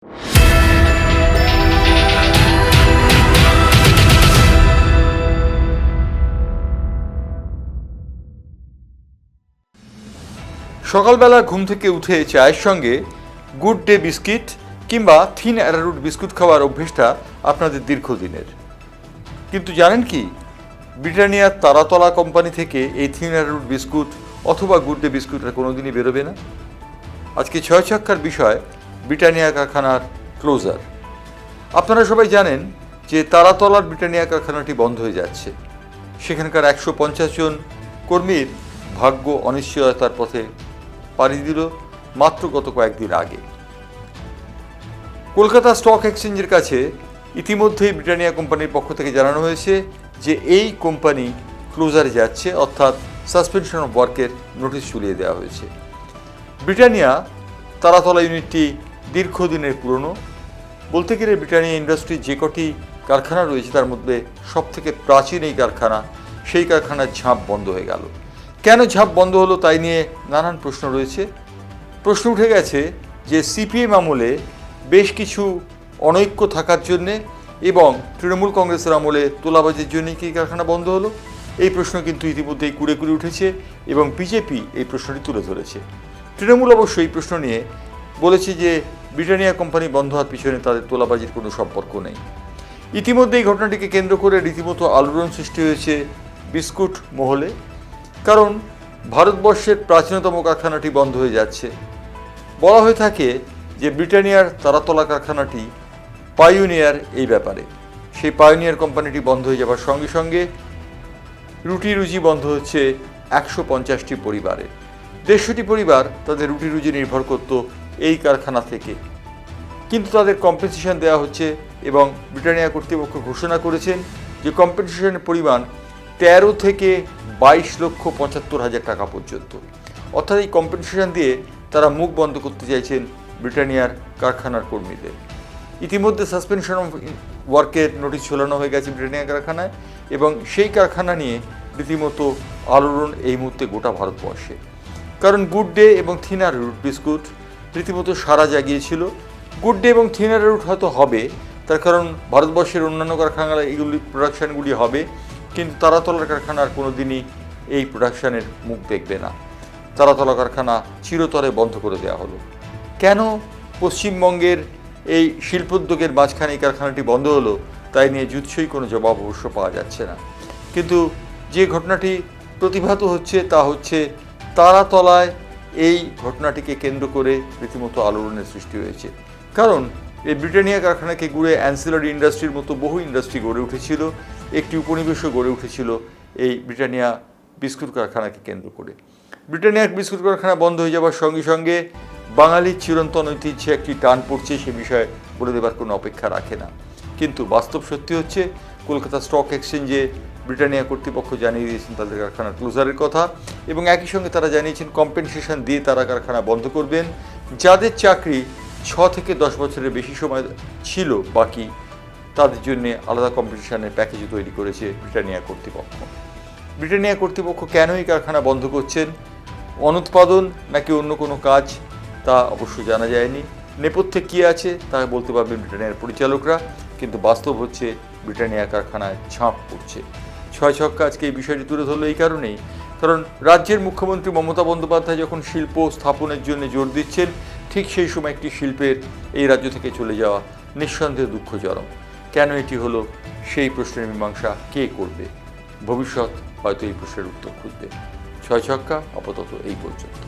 সকালবেলা ঘুম থেকে উঠে চায়ের সঙ্গে গুড ডে বিস্কিট কিংবা থিন অ্যারারুট বিস্কুট খাওয়ার অভ্যেসটা আপনাদের দীর্ঘদিনের। কিন্তু জানেন কি, ব্রিটানিয়ার তারাতলা কোম্পানি থেকে এই থিন অ্যারারুট বিস্কুট অথবা গুড ডে বিস্কুটটা কোনোদিনই বেরোবে না। আজকে ছয় ছক্কার বিষয় ব্রিটানিয়া কারখানার ক্লোজার। আপনারা সবাই জানেন যে তারাতলার ব্রিটানিয়া কারখানাটি বন্ধ হয়ে যাচ্ছে। সেখানকার 150 জন কর্মীর ভাগ্য অনিশ্চয়তার পথে পাড়ি দিল মাত্র গত কয়েকদিন আগে। কলকাতা স্টক এক্সচেঞ্জের কাছে ইতিমধ্যেই ব্রিটানিয়া কোম্পানির পক্ষ থেকে জানানো হয়েছে যে এই কোম্পানি ক্লোজারে যাচ্ছে, অর্থাৎ সাসপেনশন অফ ওয়ার্কের নোটিশ ঝুলিয়ে দেওয়া হয়েছে। ব্রিটানিয়া তারাতলা ইউনিটটি দীর্ঘদিনের পুরনো। বলতে গেলে ব্রিটানিয়া ইন্ডাস্ট্রির যে কটি কারখানা রয়েছে তার মধ্যে সবথেকে প্রাচীন এই কারখানা, সেই কারখানার ঝাঁপ বন্ধ হয়ে গেল। কেন ঝাঁপ বন্ধ হলো তাই নিয়ে নানান প্রশ্ন রয়েছে। প্রশ্ন উঠে গেছে যে সিপিএম আমলে বেশ কিছু অনৈক্য থাকার জন্যে এবং তৃণমূল কংগ্রেসের আমলে তোলাবাজির জন্যই কি কারখানা বন্ধ হলো। এই প্রশ্ন কিন্তু ইতিমধ্যেই কুড়ে কুড়ে উঠেছে এবং বিজেপি এই প্রশ্নটি তুলে ধরেছে। তৃণমূল অবশ্য এই প্রশ্ন নিয়ে বলেছে যে ব্রিটানিয়া কোম্পানি বন্ধ হওয়ার পিছনে তাদের তোলাবাজির কোনো সম্পর্ক নেই। ইতিমধ্যে এই ঘটনাটিকে কেন্দ্র করে রীতিমতো আলোড়ন সৃষ্টি হয়েছে বিস্কুট মহলে, কারণ ভারতবর্ষের প্রাচীনতম কারখানাটি বন্ধ হয়ে যাচ্ছে। বলা হয়ে থাকে যে ব্রিটানিয়ার তারাতলা কারখানাটি পাইওনিয়ার এই ব্যাপারে। সেই পাইওনিয়ার কোম্পানিটি বন্ধ হয়ে যাবার সঙ্গে সঙ্গে রুটি রুজি বন্ধ হচ্ছে 150টি পরিবারে। 150টি পরিবার তাদের রুটি রুজি নির্ভর করত এই কারখানা থেকে। কিন্তু তাদের কম্পেনসেশন দেওয়া হচ্ছে এবং ব্রিটানিয়া কর্তৃপক্ষ ঘোষণা করেছেন যে কম্পেনসেশনের পরিমাণ 13 থেকে 22,75,000 টাকা পর্যন্ত। অর্থাৎ এই কম্পেনসেশন দিয়ে তারা মুখ বন্ধ করতে চাইছেন ব্রিটানিয়ার কারখানার কর্মীদের। ইতিমধ্যে সাসপেনশন অফ ওয়ার্কের নোটিশ ঝোলানো হয়ে গেছে ব্রিটানিয়া কারখানায় এবং সেই কারখানা নিয়ে রীতিমতো আলোড়ন এই মুহূর্তে গোটা ভারতবর্ষে। কারণ গুড ডে এবং থিন অ্যারারুট বিস্কুট রীতিমতো সাড়া জাগিয়েছিল। গুড ডে এবং থিন অ্যারারুট হয়তো হবে, তার কারণ ভারতবর্ষের অন্যান্য কারখানায় এইগুলি প্রোডাকশানগুলি হবে, কিন্তু তারাতলার কারখানার কোনো দিনই এই প্রোডাকশানের মুখ দেখবে না। তারাতলা কারখানা চিরতরে বন্ধ করে দেওয়া হলো। কেন পশ্চিমবঙ্গের এই শিল্পোদ্যোগের মাঝখানে এই কারখানাটি বন্ধ হলো তাই নিয়ে যুৎসই কোনো জবাব অবশ্য পাওয়া যাচ্ছে না। কিন্তু যে ঘটনাটি প্রতিভাত হচ্ছে তা হচ্ছে তারাতলায় এই ঘটনাটিকে কেন্দ্র করে রীতিমতো আলোড়নের সৃষ্টি হয়েছে। কারণ এই ব্রিটানিয়া কারখানাকে ঘুরে অ্যান্সিলারি ইন্ডাস্ট্রির মতো বহু ইন্ডাস্ট্রি গড়ে উঠেছিল, একটি উপনিবেশও গড়ে উঠেছিল এই ব্রিটানিয়া বিস্কুট কারখানাকে কেন্দ্র করে। ব্রিটানিয়া বিস্কুট কারখানা বন্ধ হয়ে যাওয়ার সঙ্গে সঙ্গে বাঙালির চিরন্তন ঐতিহ্যে একটি টান পড়ছে, সে বিষয়ে বলে দেবার কোনো অপেক্ষা রাখে না। কিন্তু বাস্তব সত্যি হচ্ছে কলকাতা স্টক এক্সচেঞ্জে ব্রিটানিয়া কর্তৃপক্ষ জানিয়ে দিয়েছেন তাদের কারখানার ক্লোজারের কথা এবং একই সঙ্গে তারা জানিয়েছেন কম্পেনসেশন দিয়ে তারা কারখানা বন্ধ করবেন। যাদের চাকরি 6 থেকে 10 বছরের বেশি সময় ছিল বাকি, তাদের জন্য আলাদা কম্পেনসেশনের প্যাকেজও তৈরি করেছে ব্রিটানিয়া কর্তৃপক্ষ। ব্রিটানিয়া কর্তৃপক্ষ কেন এই কারখানা বন্ধ করছেন, অনুৎপাদন নাকি অন্য কোনো কাজ, তা অবশ্য জানা যায়নি। নেপথ্যে কী আছে তা বলতে পারবেন ব্রিটানিয়ার পরিচালকরা, কিন্তু বাস্তব হচ্ছে ব্রিটানিয়া কারখানায় ঝাঁপ পড়ছে। ছয় ছক্কা আজকে এই বিষয়টি তুলে ধরলো এই কারণেই, কারণ রাজ্যের মুখ্যমন্ত্রী মমতা বন্দ্যোপাধ্যায় যখন শিল্প স্থাপনের জন্য জোর দিচ্ছেন, ঠিক সেই সময় একটি শিল্পের এই রাজ্য থেকে চলে যাওয়া নিঃসন্দেহে দুঃখজনক। কেন এটি হলো সেই প্রশ্নের মীমাংসা কে করবে? ভবিষ্যৎ হয়তো এই প্রশ্নের উত্তর খুঁজবে। ছয় ছক্কা আপাতত এই পর্যন্ত।